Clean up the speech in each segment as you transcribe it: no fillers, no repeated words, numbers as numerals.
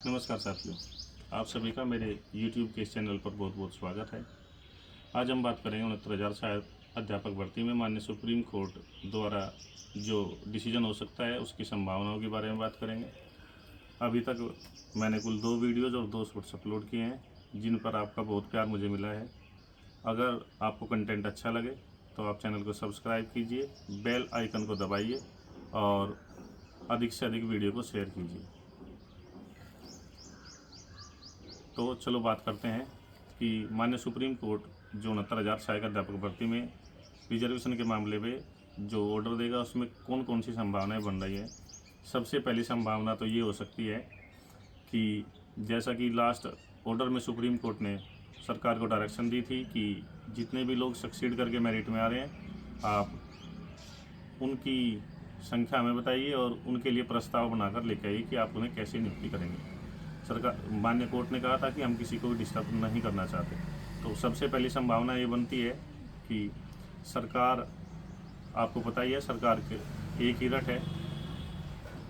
नमस्कार साथियों, आप सभी का मेरे YouTube के इस चैनल पर बहुत बहुत स्वागत है। आज हम बात करेंगे 69,000 अध्यापक भर्ती में माननीय सुप्रीम कोर्ट द्वारा जो डिसीजन हो सकता है उसकी संभावनाओं के बारे में बात करेंगे। अभी तक मैंने कुल 2 वीडियोज़ और 2 शॉर्ट्स अपलोड किए हैं जिन पर आपका बहुत प्यार मुझे मिला है। अगर आपको कंटेंट अच्छा लगे तो आप चैनल को सब्सक्राइब कीजिए, बेल आइकन को दबाइए और अधिक से अधिक वीडियो को शेयर कीजिए। तो चलो बात करते हैं कि माननीय सुप्रीम कोर्ट जो 69,000 सहायक अध्यापक भर्ती में रिजर्वेशन के मामले में जो ऑर्डर देगा उसमें कौन कौन सी संभावनाएं बन रही है। सबसे पहली संभावना तो ये हो सकती है कि जैसा कि लास्ट ऑर्डर में सुप्रीम कोर्ट ने सरकार को डायरेक्शन दी थी कि जितने भी लोग सक्सीड करके मेरिट में आ रहे हैं आप उनकी संख्या हमें बताइए और उनके लिए प्रस्ताव बनाकर लेके आइए कि आप उन्हें कैसे नियुक्ति करेंगे। सरकार माननीय कोर्ट ने कहा था कि हम किसी को भी डिस्टर्ब नहीं करना चाहते। तो सबसे पहली संभावना ये बनती है कि सरकार, आपको पता ही है सरकार के एक ही रट है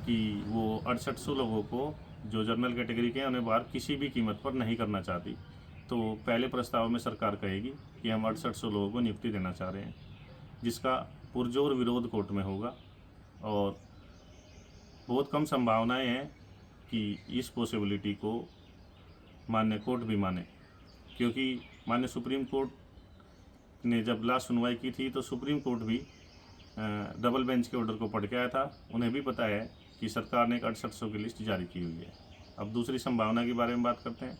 कि वो 6800 लोगों को जो जनरल कैटेगरी के हैं उन्हें बाहर किसी भी कीमत पर नहीं करना चाहती। तो पहले प्रस्ताव में सरकार कहेगी कि हम 6800 लोगों को नियुक्ति देना चाह रहे हैं, जिसका पुरजोर विरोध कोर्ट में होगा और बहुत कम संभावनाएं हैं कि इस पॉसिबिलिटी को माननीय कोर्ट भी माने, क्योंकि माननीय सुप्रीम कोर्ट ने जब लास्ट सुनवाई की थी तो सुप्रीम कोर्ट भी डबल बेंच के ऑर्डर को पढ़ के आया था। उन्हें भी पता है कि सरकार ने एक 6800 की लिस्ट जारी की हुई है। अब दूसरी संभावना के बारे में बात करते हैं।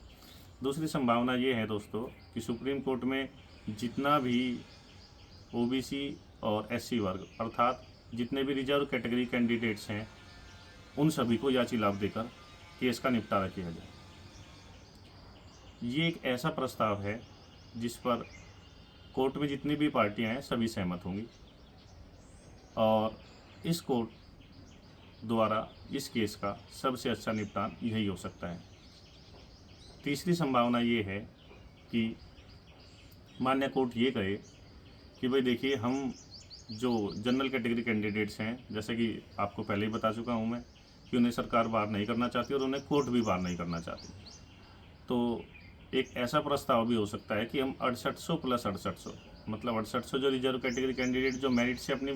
दूसरी संभावना ये है दोस्तों कि सुप्रीम कोर्ट में जितना भी ओबीसी और एससी वर्ग अर्थात जितने भी रिजर्व कैटेगरी कैंडिडेट्स हैं उन सभी को याची लाभ देकर केस का निपटारा किया जाए। ये एक ऐसा प्रस्ताव है जिस पर कोर्ट में जितनी भी पार्टियां हैं सभी सहमत होंगी और इस कोर्ट द्वारा इस केस का सबसे अच्छा निपटान यही हो सकता है। तीसरी संभावना ये है कि माननीय कोर्ट ये कहे कि भाई देखिए, हम जो जनरल कैटेगरी कैंडिडेट्स हैं, जैसे कि आपको पहले ही बता चुका हूँ मैं कि उन्हें सरकार बाहर नहीं करना चाहती और उन्हें कोर्ट भी बाहर नहीं करना चाहती। तो एक ऐसा प्रस्ताव भी हो सकता है कि हम 6800 प्लस 6800 मतलब 6800 जो रिजर्व कैटेगरी कैंडिडेट जो मेरिट से अपनी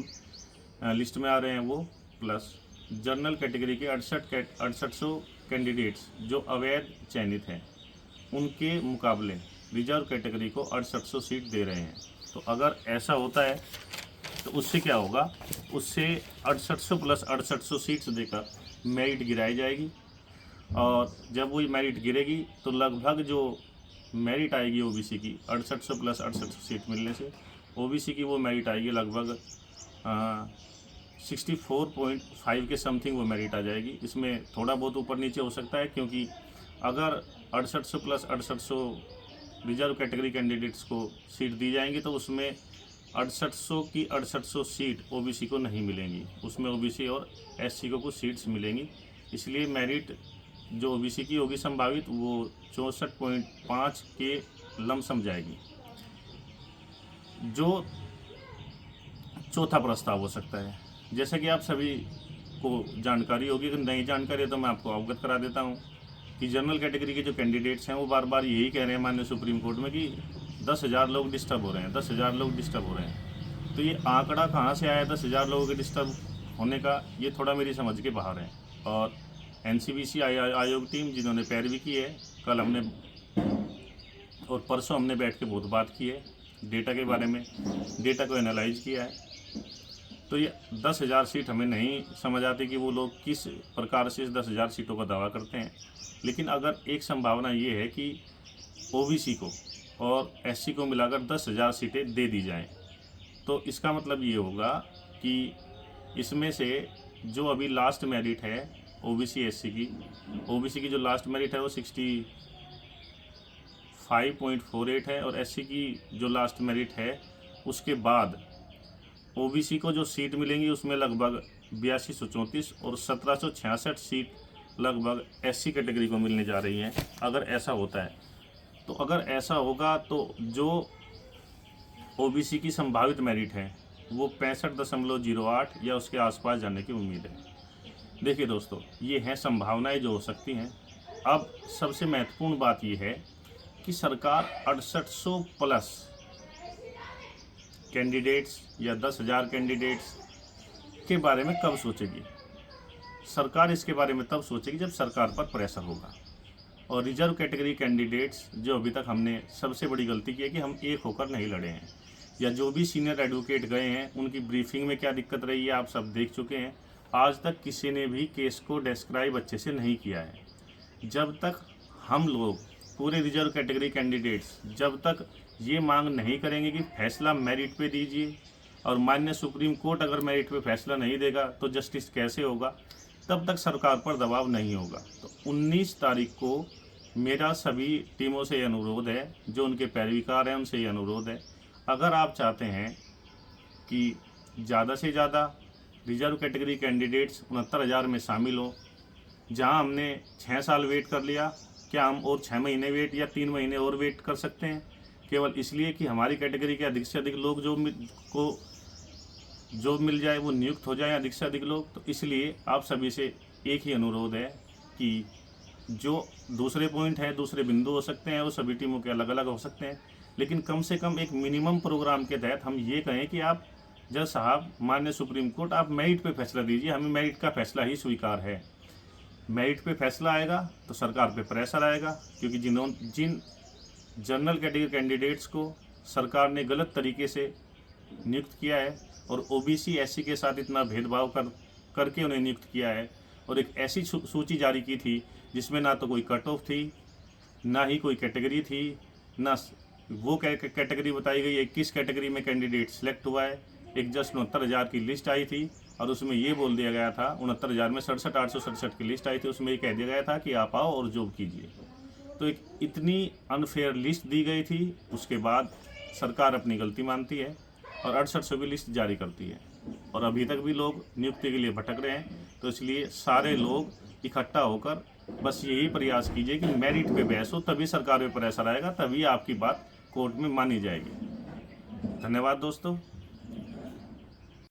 लिस्ट में आ रहे हैं वो, प्लस जनरल कैटेगरी के 6800 कैंडिडेट्स जो अवैध चयनित हैं उनके मुकाबले रिजर्व कैटेगरी को 6800 सीट दे रहे हैं। तो अगर ऐसा होता है तो उससे क्या होगा, उससे 6800 प्लस 6800 सीट्स देकर मेरिट गिराई जाएगी और जब वही मेरिट गिरेगी तो लगभग जो मेरिट आएगी ओबीसी की 6800 प्लस 6800 सीट मिलने से ओबीसी की वो मेरिट आएगी लगभग 64.5 के समथिंग वो मेरिट आ जाएगी। इसमें थोड़ा बहुत ऊपर नीचे हो सकता है, क्योंकि अगर 6800 प्लस 6800 रिजर्व कैटेगरी कैंडिडेट्स को सीट दी जाएंगी तो उसमें 6800 की 6800 सीट ओबीसी को नहीं मिलेंगी, उसमें ओबीसी और एससी को कुछ सीट्स मिलेंगी। इसलिए मेरिट जो ओबीसी की होगी संभावित वो 64.5 के लमसम जाएगी। जो चौथा प्रस्ताव हो सकता है, जैसे कि आप सभी को जानकारी होगी, अगर नई जानकारी है तो मैं आपको अवगत करा देता हूँ कि जनरल कैटेगरी के जो कैंडिडेट्स हैं वो बार बार यही कह रहे हैं माननीय सुप्रीम कोर्ट में कि 10,000 लोग डिस्टर्ब हो रहे हैं, 10,000 लोग डिस्टर्ब हो रहे हैं। तो ये आंकड़ा कहाँ से आया 10,000 लोगों के डिस्टर्ब होने का, ये थोड़ा मेरी समझ के बाहर है। और एनसीवीसी आयोग टीम जिन्होंने पैरवी की है, कल हमने और परसों हमने बैठ के बहुत बात की है डेटा के बारे में, डेटा को एनालाइज किया है। तो ये 10,000 सीट हमें नहीं समझ आती कि वो लोग किस प्रकार से इस 10,000 सीटों का दावा करते हैं। लेकिन अगर एक संभावना ये है कि ओबीसी को और एससी को मिलाकर 10,000 सीटें दे दी जाएं, तो इसका मतलब ये होगा कि इसमें से जो अभी लास्ट मेरिट है ओबीसी की जो लास्ट मेरिट है वो 65.48 है और एससी की जो लास्ट मेरिट है उसके बाद ओबीसी को जो सीट मिलेंगी उसमें लगभग 8234 और 1766 सीट लगभग एससी कैटेगरी को मिलने जा रही हैं। अगर ऐसा होता है तो अगर ऐसा होगा तो जो ओबीसी की संभावित मेरिट है वो 65.08 या उसके आसपास जाने की उम्मीद है। देखिए दोस्तों, ये हैं संभावनाएं जो हो सकती हैं अब सबसे महत्वपूर्ण बात यह है कि सरकार 6800 प्लस कैंडिडेट्स या 10,000 कैंडिडेट्स के बारे में कब सोचेगी। सरकार इसके बारे में तब सोचेगी जब सरकार पर प्रेशर होगा। और रिजर्व कैटेगरी कैंडिडेट्स जो अभी तक हमने सबसे बड़ी गलती की है कि हम एक होकर नहीं लड़े हैं, या जो भी सीनियर एडवोकेट गए हैं उनकी ब्रीफिंग में क्या दिक्कत रही है आप सब देख चुके हैं। आज तक किसी ने भी केस को डिस्क्राइब अच्छे से नहीं किया है। जब तक हम लोग पूरे रिजर्व कैटेगरी कैंडिडेट्स जब तक ये मांग नहीं करेंगे कि फैसला मेरिट पे दीजिए, और माननीय सुप्रीम कोर्ट अगर मेरिट पे फैसला नहीं देगा तो जस्टिस कैसे होगा, तब तक सरकार पर दबाव नहीं होगा। तो 19 तारीख को मेरा सभी टीमों से अनुरोध है, जो उनके पैरवीकार हैं उनसे ये अनुरोध है, अगर आप चाहते हैं कि ज़्यादा से ज़्यादा रिजर्व कैटेगरी कैंडिडेट्स 69,000 में शामिल हो, जहां हमने 6 साल वेट कर लिया, क्या हम और 6 महीने वेट या 3 महीने और वेट कर सकते हैं, केवल इसलिए कि हमारी कैटेगरी के अधिक से अधिक लोग जो मिल जाए वो नियुक्त हो जाए, अधिक से अधिक लोग। तो इसलिए आप सभी से एक ही अनुरोध है कि जो दूसरे पॉइंट हैं, दूसरे बिंदु हो सकते हैं, वो सभी टीमों के अलग अलग हो सकते हैं, लेकिन कम से कम एक मिनिमम प्रोग्राम के तहत हम ये कहें कि आप जज साहब, माननीय सुप्रीम कोर्ट, आप मेरिट पे फैसला दीजिए, हमें मेरिट का फैसला ही स्वीकार है। मेरिट पे फैसला आएगा तो सरकार पे प्रेशर आएगा, क्योंकि जिन जनरल कैटेगरी कैंडिडेट्स को सरकार ने गलत तरीके से नियुक्त किया है और ओबीसी एससी के साथ इतना भेदभाव करके उन्हें नियुक्त किया है, और एक ऐसी सूची जारी की थी जिसमें ना तो कोई कट ऑफ थी, ना ही कोई कैटेगरी थी, ना वो कैटेगरी बताई गई है किस कैटेगरी में कैंडिडेट सिलेक्ट हुआ है। एक जस्ट 69,000 की लिस्ट आई थी और उसमें ये बोल दिया गया था, 69,000 में 67,867 की लिस्ट आई थी, उसमें ये कह दिया गया था कि आप आओ और जॉब कीजिए। तो एक इतनी अनफेयर लिस्ट दी गई थी, उसके बाद सरकार अपनी गलती मानती है और 6800 की लिस्ट जारी करती है, और अभी तक भी लोग नियुक्ति के लिए भटक रहे हैं। तो इसलिए सारे लोग इकट्ठा होकर बस यही प्रयास कीजिए कि मेरिट पे बहस हो, तभी सरकार पे प्रेशर आएगा, तभी आपकी बात कोर्ट में मानी जाएगी। धन्यवाद दोस्तों।